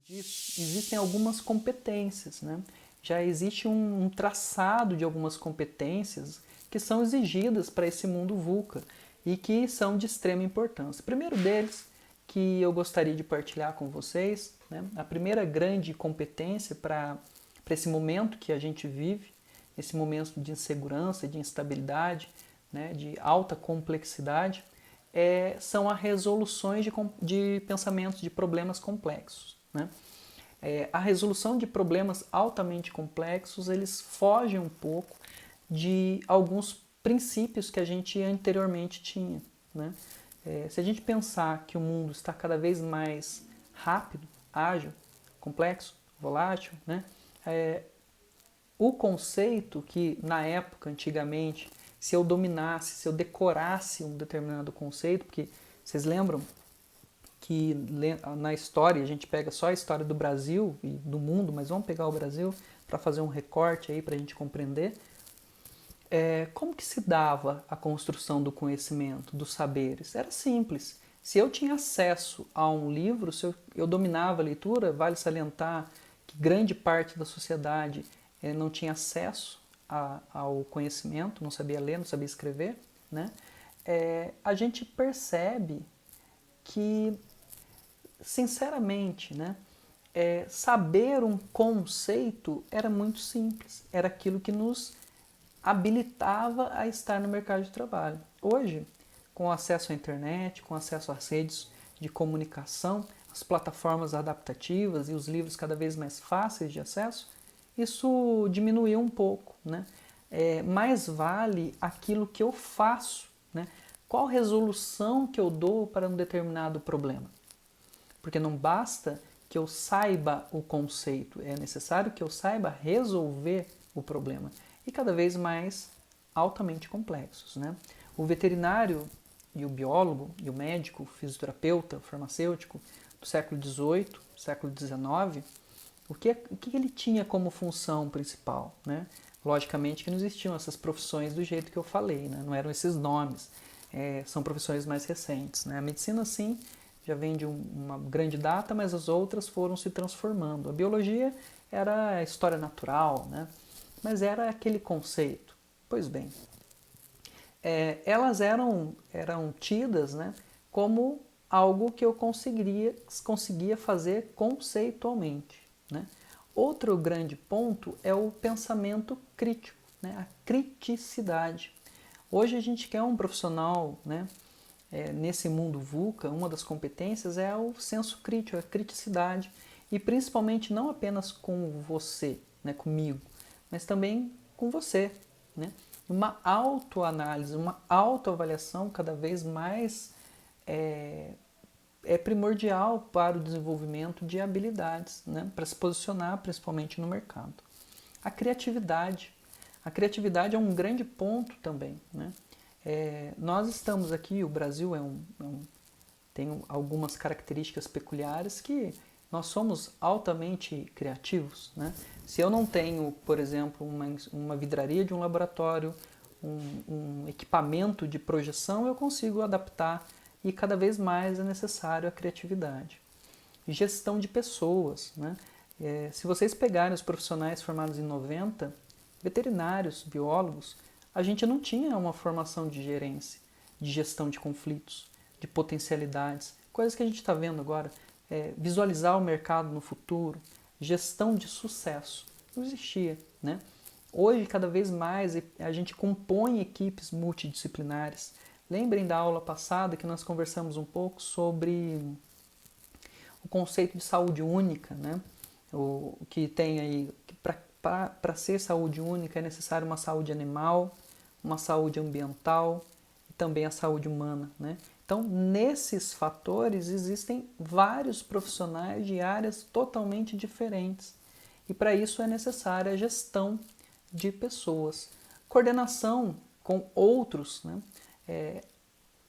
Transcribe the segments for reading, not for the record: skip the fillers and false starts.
disso, existem algumas competências, né? Já existe um traçado de algumas competências que são exigidas para esse mundo VUCA e que são de extrema importância. O primeiro deles, que eu gostaria de partilhar com vocês, né? A primeira grande competência para esse momento que a gente vive, esse momento de insegurança, de instabilidade, né? De alta complexidade, são as resoluções de pensamentos de problemas complexos, né? A resolução de problemas altamente complexos, eles fogem um pouco de alguns princípios que a gente anteriormente tinha, né? Se a gente pensar que o mundo está cada vez mais rápido, ágil, complexo, volátil, né? O conceito que na época, antigamente, se eu dominasse, se eu decorasse um determinado conceito, porque vocês lembram que na história, a gente pega só a história do Brasil e do mundo, mas vamos pegar o Brasil para fazer um recorte aí para a gente compreender. Como que se dava a construção do conhecimento, dos saberes? Era simples. Se eu tinha acesso a um livro, se eu dominava a leitura, vale salientar que grande parte da sociedade não tinha acesso ao conhecimento, não sabia ler, não sabia escrever, né? A gente percebe que, sinceramente, né, saber um conceito era muito simples, era aquilo que nos habilitava a estar no mercado de trabalho. Hoje, com acesso à internet, com acesso às redes de comunicação, as plataformas adaptativas e os livros cada vez mais fáceis de acesso, isso diminuiu um pouco, né? Mais vale aquilo que eu faço, né? Qual resolução que eu dou para um determinado problema? Porque não basta que eu saiba o conceito, é necessário que eu saiba resolver o problema. E cada vez mais altamente complexos, né? O veterinário e o biólogo e o médico, o fisioterapeuta, o farmacêutico do século XVIII, século XIX, o que ele tinha como função principal, né? Logicamente que não existiam essas profissões do jeito que eu falei, né? Não eram esses nomes, são profissões mais recentes, né? A medicina, sim, já vem de uma grande data, mas as outras foram se transformando. A biologia era a história natural, né? Mas era aquele conceito. Pois bem, elas eram tidas, né, como algo que eu conseguia fazer conceitualmente, né? Outro grande ponto é o pensamento crítico, né? A criticidade. Hoje a gente quer um profissional, né, nesse mundo VUCA, uma das competências é o senso crítico, a criticidade, e principalmente não apenas com você, né, comigo, mas também com você, né? Uma autoanálise, uma autoavaliação cada vez mais é primordial para o desenvolvimento de habilidades, né, para se posicionar principalmente no mercado. A criatividade. A criatividade é um grande ponto também, né? Nós estamos aqui, o Brasil tem algumas características peculiares que nós somos altamente criativos, né? Se eu não tenho, por exemplo, uma vidraria de um laboratório, um equipamento de projeção, eu consigo adaptar e cada vez mais é necessário a criatividade. Gestão de pessoas, né? Se vocês pegarem os profissionais formados em 90, veterinários, biólogos, a gente não tinha uma formação de gerência, de gestão de conflitos, de potencialidades, coisas que a gente está vendo agora, visualizar o mercado no futuro, gestão de sucesso, não existia, né? Hoje, cada vez mais, a gente compõe equipes multidisciplinares. Lembrem da aula passada que nós conversamos um pouco sobre o conceito de saúde única, né? O que tem aí, para ser saúde única é necessário uma saúde animal, uma saúde ambiental e também a saúde humana, né? Então, nesses fatores existem vários profissionais de áreas totalmente diferentes. E para isso é necessária a gestão de pessoas. Coordenação com outros, né?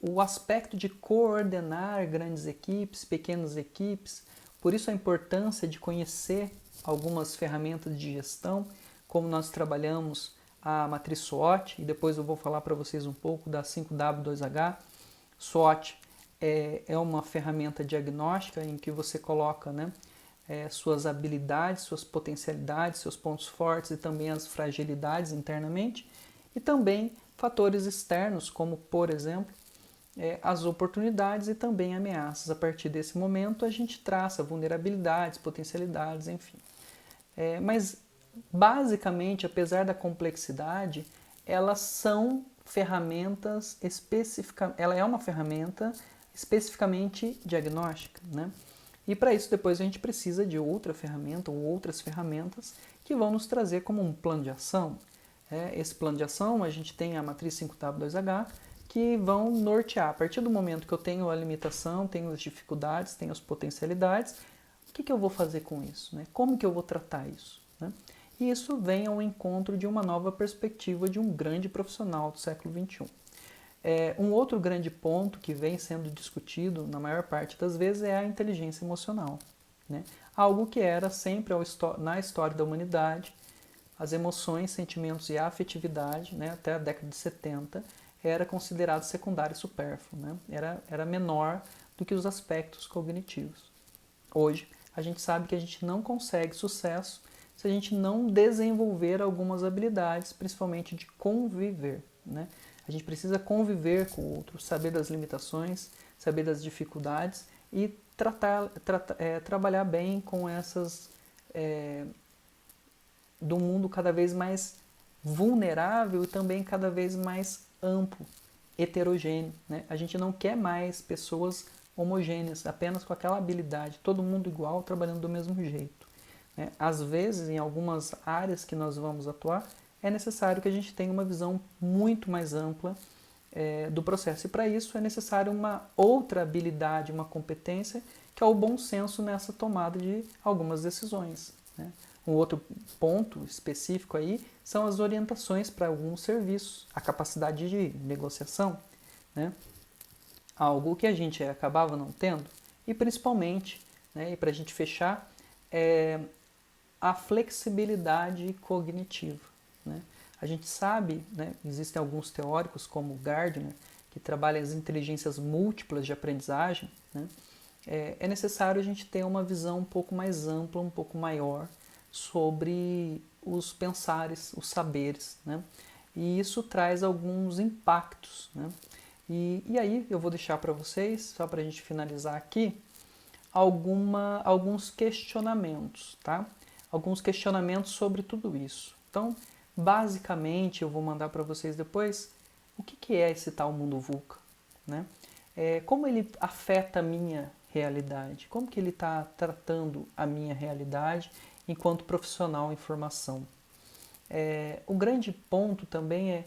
O aspecto de coordenar grandes equipes, pequenas equipes, por isso a importância de conhecer algumas ferramentas de gestão, como nós trabalhamos a matriz SWOT, e depois eu vou falar para vocês um pouco da 5W2H. SWOT é uma ferramenta diagnóstica em que você coloca, né, suas habilidades, suas potencialidades, seus pontos fortes e também as fragilidades internamente, e também fatores externos, como, por exemplo, as oportunidades e também ameaças. A partir desse momento, a gente traça vulnerabilidades, potencialidades, enfim. Mas, basicamente, apesar da complexidade, elas são ferramentas específicas. Ela é uma ferramenta especificamente diagnóstica, né? E para isso depois a gente precisa de outra ferramenta ou outras ferramentas que vão nos trazer como um plano de ação. Esse plano de ação a gente tem a matriz 5W2H, que vão nortear. A partir do momento que eu tenho a limitação, tenho as dificuldades, tenho as potencialidades, o que eu vou fazer com isso? Né? Como que eu vou tratar isso? Né? E isso vem ao encontro de uma nova perspectiva de um grande profissional do século XXI. Um outro grande ponto que vem sendo discutido na maior parte das vezes é a inteligência emocional. Né? Algo que era sempre na história da humanidade, as emoções, sentimentos e a afetividade, né, até a década de 70, era considerado secundário e supérfluo, né? Era menor do que os aspectos cognitivos. Hoje, a gente sabe que a gente não consegue sucesso se a gente não desenvolver algumas habilidades, principalmente de conviver, né? A gente precisa conviver com o outro, saber das limitações, saber das dificuldades e trabalhar bem com essas do mundo cada vez mais vulnerável e também cada vez mais amplo, heterogêneo. Né? A gente não quer mais pessoas homogêneas, apenas com aquela habilidade, todo mundo igual, trabalhando do mesmo jeito. Né? Às vezes, em algumas áreas que nós vamos atuar, é necessário que a gente tenha uma visão muito mais ampla do processo. E para isso é necessário uma outra habilidade, uma competência, que é o bom senso nessa tomada de algumas decisões. Né? Um outro ponto específico aí são as orientações para alguns serviços, a capacidade de negociação, né? Algo que a gente acabava não tendo, e principalmente, né, e para a gente fechar, a flexibilidade cognitiva. Né? A gente sabe, né, existem alguns teóricos como Gardner, que trabalham as inteligências múltiplas de aprendizagem, né? É necessário a gente ter uma visão um pouco mais ampla, um pouco maior, sobre os pensares, os saberes, né? E isso traz alguns impactos, né? E aí eu vou deixar para vocês, só para a gente finalizar aqui, alguns questionamentos, tá? Alguns questionamentos sobre tudo isso. Então, basicamente, eu vou mandar para vocês depois o que é esse tal mundo VUCA, né? Como ele afeta a minha realidade, como que ele está tratando a minha realidade enquanto profissional em formação. O grande ponto também é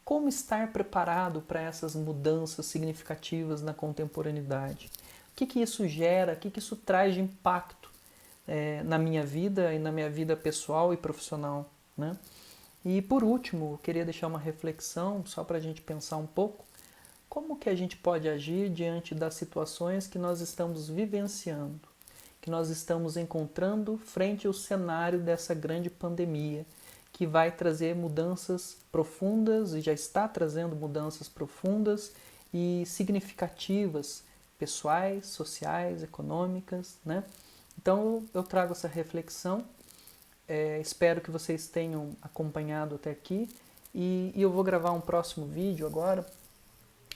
como estar preparado para essas mudanças significativas na contemporaneidade. O que isso gera, o que isso traz de impacto na minha vida e na minha vida pessoal e profissional. Né? E por último, eu queria deixar uma reflexão, só para a gente pensar um pouco, como que a gente pode agir diante das situações que nós estamos vivenciando, que nós estamos encontrando frente ao cenário dessa grande pandemia, que vai trazer mudanças profundas e já está trazendo mudanças profundas e significativas, pessoais, sociais, econômicas, né? Então eu trago essa reflexão, espero que vocês tenham acompanhado até aqui e eu vou gravar um próximo vídeo agora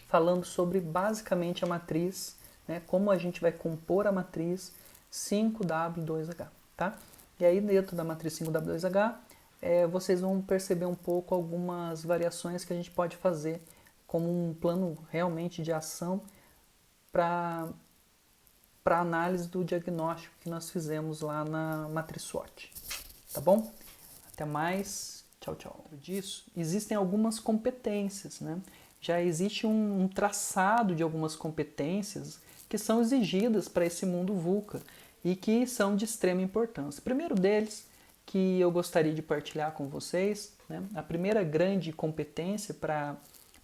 falando sobre basicamente a matriz, né? Como a gente vai compor a matriz 5W2H, tá? E aí dentro da matriz 5W2H, vocês vão perceber um pouco algumas variações que a gente pode fazer como um plano realmente de ação para análise do diagnóstico que nós fizemos lá na matriz SWOT, tá bom? Até mais, tchau, tchau. Disso, existem algumas competências, né? Já existe um traçado de algumas competências que são exigidas para esse mundo VUCA e que são de extrema importância. O primeiro deles, que eu gostaria de partilhar com vocês, né? A primeira grande competência para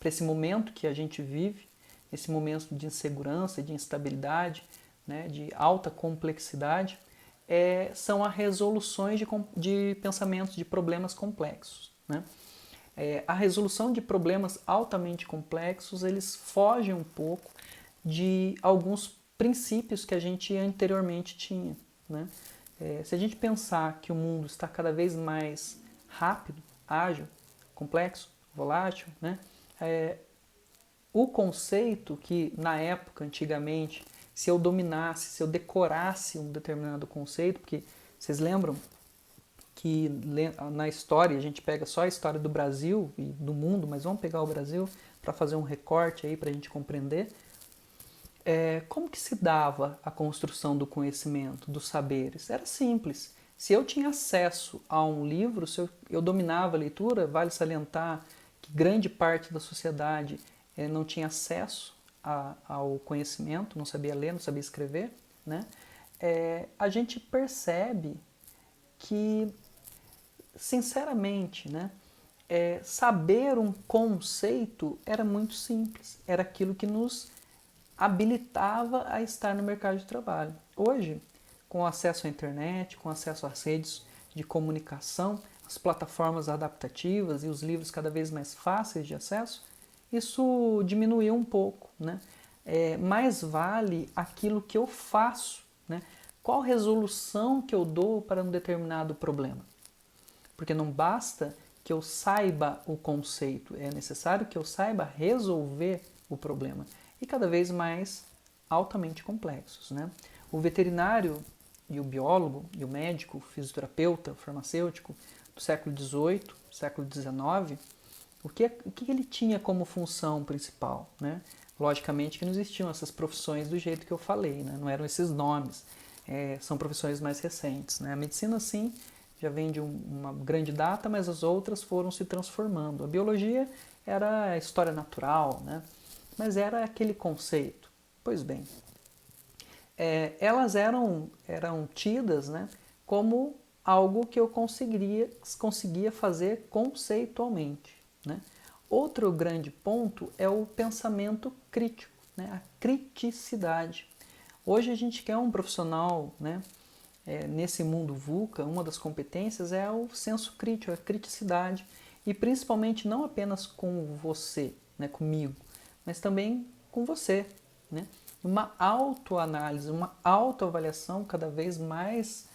esse momento que a gente vive, esse momento de insegurança, de instabilidade, né? De alta complexidade, são as resoluções de pensamentos de problemas complexos. Né? A resolução de problemas altamente complexos, eles fogem um pouco de alguns princípios que a gente anteriormente tinha. né? Se a gente pensar que o mundo está cada vez mais rápido, ágil, complexo, volátil, né? O conceito que na época, antigamente, se eu dominasse, se eu decorasse um determinado conceito, porque vocês lembram que na história, a gente pega só a história do Brasil e do mundo, mas vamos pegar o Brasil para fazer um recorte aí para a gente compreender. Como que se dava a construção do conhecimento, dos saberes? Era simples. Se eu tinha acesso a um livro, se eu dominava a leitura, vale salientar que grande parte da sociedade não tinha acesso ao conhecimento, não sabia ler, não sabia escrever, né? A gente percebe que, sinceramente, né, saber um conceito era muito simples, era aquilo que nos habilitava a estar no mercado de trabalho. Hoje, com acesso à internet, com acesso às redes de comunicação, as plataformas adaptativas e os livros cada vez mais fáceis de acesso, isso diminuiu um pouco, né? Mais vale aquilo que eu faço, né? Qual resolução que eu dou para um determinado problema. Porque não basta que eu saiba o conceito, é necessário que eu saiba resolver o problema. E cada vez mais altamente complexos, né? O veterinário e o biólogo e o médico, o fisioterapeuta, o farmacêutico do século XVIII, século XIX, o que ele tinha como função principal, né? Logicamente que não existiam essas profissões do jeito que eu falei, né? Não eram esses nomes, são profissões mais recentes, né? A medicina, sim, já vem de uma grande data, mas as outras foram se transformando. A biologia era a história natural, né? Mas era aquele conceito. Pois bem, elas eram tidas, né, como algo que eu conseguia fazer conceitualmente, né? Outro grande ponto é o pensamento crítico, né, a criticidade. Hoje a gente quer um profissional, né, nesse mundo VUCA, uma das competências é o senso crítico, a criticidade, e principalmente não apenas com você, né, comigo, mas também com você, né? Uma autoanálise, uma autoavaliação cada vez mais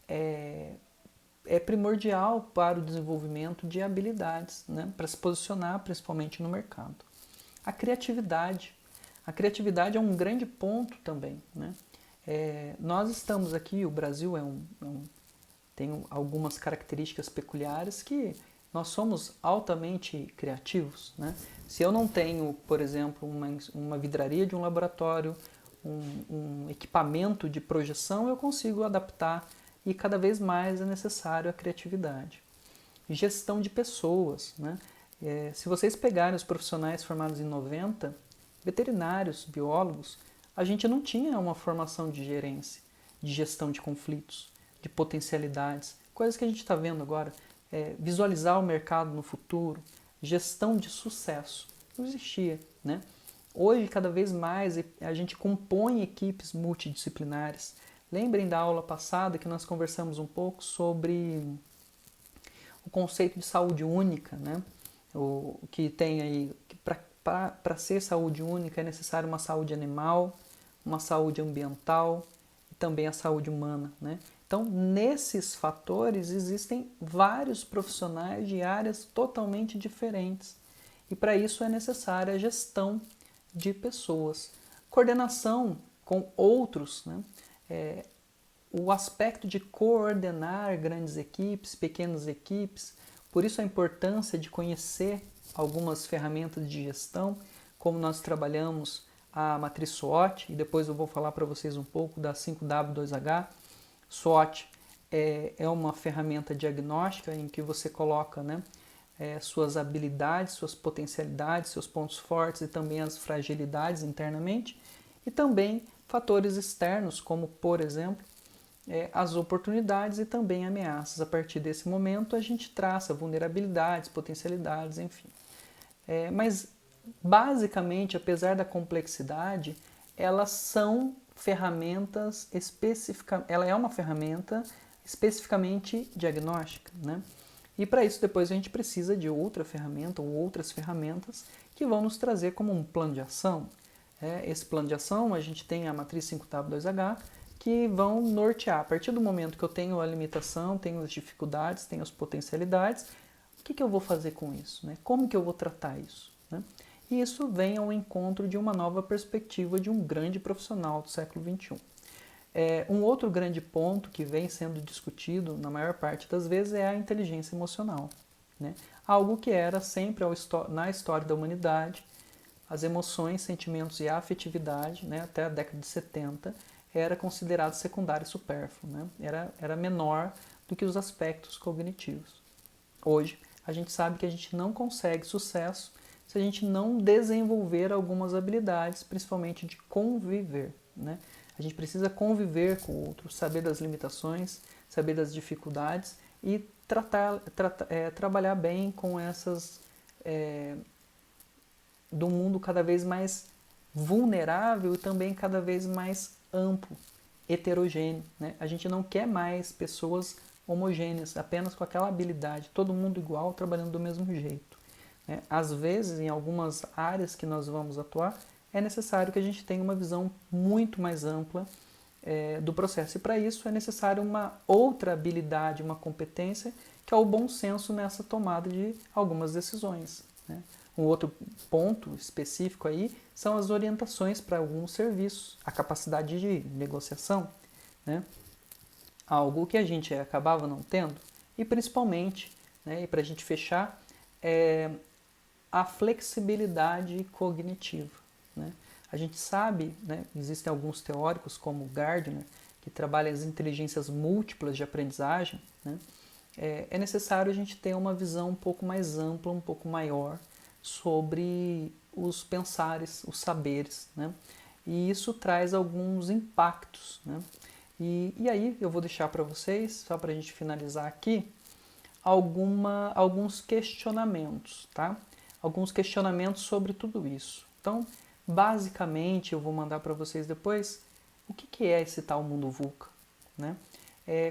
é primordial para o desenvolvimento de habilidades, né? Para se posicionar principalmente no mercado. A criatividade. A criatividade é um grande ponto também, né? Nós estamos aqui, o Brasil tem algumas características peculiares que nós somos altamente criativos, né? Se eu não tenho, por exemplo, uma vidraria de um laboratório, um equipamento de projeção, eu consigo adaptar e cada vez mais é necessário a criatividade. Gestão de pessoas, né? Se vocês pegarem os profissionais formados em 90, veterinários, biólogos, a gente não tinha uma formação de gerência, de gestão de conflitos, de potencialidades, coisas que a gente está vendo agora. Visualizar o mercado no futuro, gestão de sucesso, não existia, né? Hoje, cada vez mais, a gente compõe equipes multidisciplinares. Lembrem da aula passada que nós conversamos um pouco sobre o conceito de saúde única, né? O que tem aí, que para ser saúde única é necessário uma saúde animal, uma saúde ambiental e também a saúde humana, né? Então, nesses fatores existem vários profissionais de áreas totalmente diferentes. E para isso é necessária a gestão de pessoas. Coordenação com outros, né? O aspecto de coordenar grandes equipes, pequenas equipes, por isso a importância de conhecer algumas ferramentas de gestão, como nós trabalhamos a matriz SWOT, e depois eu vou falar para vocês um pouco da 5W2H. SWOT é uma ferramenta diagnóstica em que você coloca, né, suas habilidades, suas potencialidades, seus pontos fortes e também as fragilidades internamente, e também fatores externos, como, por exemplo, as oportunidades e também ameaças. A partir desse momento, a gente traça vulnerabilidades, potencialidades, enfim. Mas, basicamente, apesar da complexidade, elas são ferramentas especificamente. Ela é uma ferramenta especificamente diagnóstica, né? E para isso, depois a gente precisa de outra ferramenta ou outras ferramentas que vão nos trazer como um plano de ação. Esse plano de ação, a gente tem a matriz 5W2H, que vão nortear. A partir do momento que eu tenho a limitação, tenho as dificuldades, tenho as potencialidades, o que eu vou fazer com isso? Né? Como que eu vou tratar isso? Né? E isso vem ao encontro de uma nova perspectiva de um grande profissional do século XXI. Um outro grande ponto que vem sendo discutido na maior parte das vezes é a inteligência emocional. Né? Algo que era sempre na história da humanidade, as emoções, sentimentos e a afetividade, né, até a década de 70, era considerado secundário e supérfluo, né? Era menor do que os aspectos cognitivos. Hoje, a gente sabe que a gente não consegue sucesso se a gente não desenvolver algumas habilidades, principalmente de conviver. Né? A gente precisa conviver com o outro, saber das limitações, saber das dificuldades e trabalhar bem com essas do mundo cada vez mais vulnerável e também cada vez mais amplo, heterogêneo. Né? A gente não quer mais pessoas homogêneas, apenas com aquela habilidade, todo mundo igual, trabalhando do mesmo jeito. Né? Às vezes, em algumas áreas que nós vamos atuar, é necessário que a gente tenha uma visão muito mais ampla do processo. E para isso é necessário uma outra habilidade, uma competência, que é o bom senso nessa tomada de algumas decisões. Né? Um outro ponto específico aí são as orientações para alguns serviços, a capacidade de negociação, né? Algo que a gente acabava não tendo, e principalmente, né, e para a gente fechar, a flexibilidade cognitiva. Né? A gente sabe, né, existem alguns teóricos como Gardner, que trabalham as inteligências múltiplas de aprendizagem, né? É necessário a gente ter uma visão um pouco mais ampla, um pouco maior sobre os pensares, os saberes, né? E isso traz alguns impactos, né? E aí eu vou deixar para vocês, só para a gente finalizar aqui, alguns questionamentos, tá? Alguns questionamentos sobre tudo isso. Então, basicamente, eu vou mandar para vocês depois o que é esse tal mundo VUCA, né?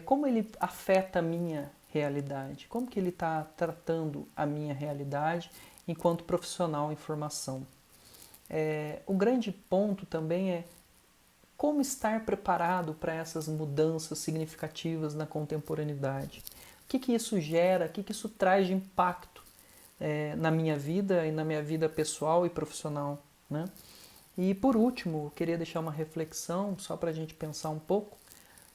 Como ele afeta a minha realidade, como que ele está tratando a minha realidade enquanto profissional em formação. O grande ponto também é como estar preparado para essas mudanças significativas na contemporaneidade. O que isso gera, o que isso traz de impacto na minha vida e na minha vida pessoal e profissional. Né? E por último, eu queria deixar uma reflexão, só para a gente pensar um pouco,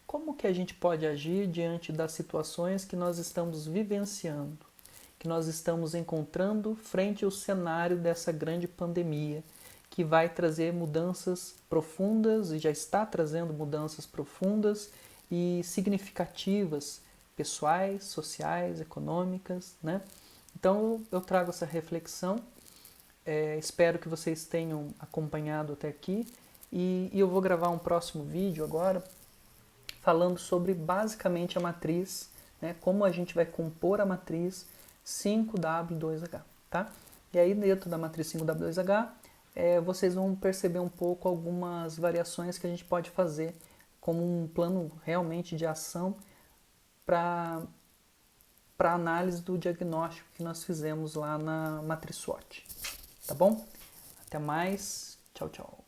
como que a gente pode agir diante das situações que nós estamos vivenciando, que nós estamos encontrando frente ao cenário dessa grande pandemia, que vai trazer mudanças profundas e já está trazendo mudanças profundas e significativas, pessoais, sociais, econômicas, né? Então eu trago essa reflexão, espero que vocês tenham acompanhado até aqui e eu vou gravar um próximo vídeo agora falando sobre basicamente a matriz, né, como a gente vai compor a matriz 5W2H, tá? E aí dentro da matriz 5W2H, vocês vão perceber um pouco algumas variações que a gente pode fazer como um plano realmente de ação para análise do diagnóstico que nós fizemos lá na matriz SWOT. Tá bom? Até mais. Tchau, tchau.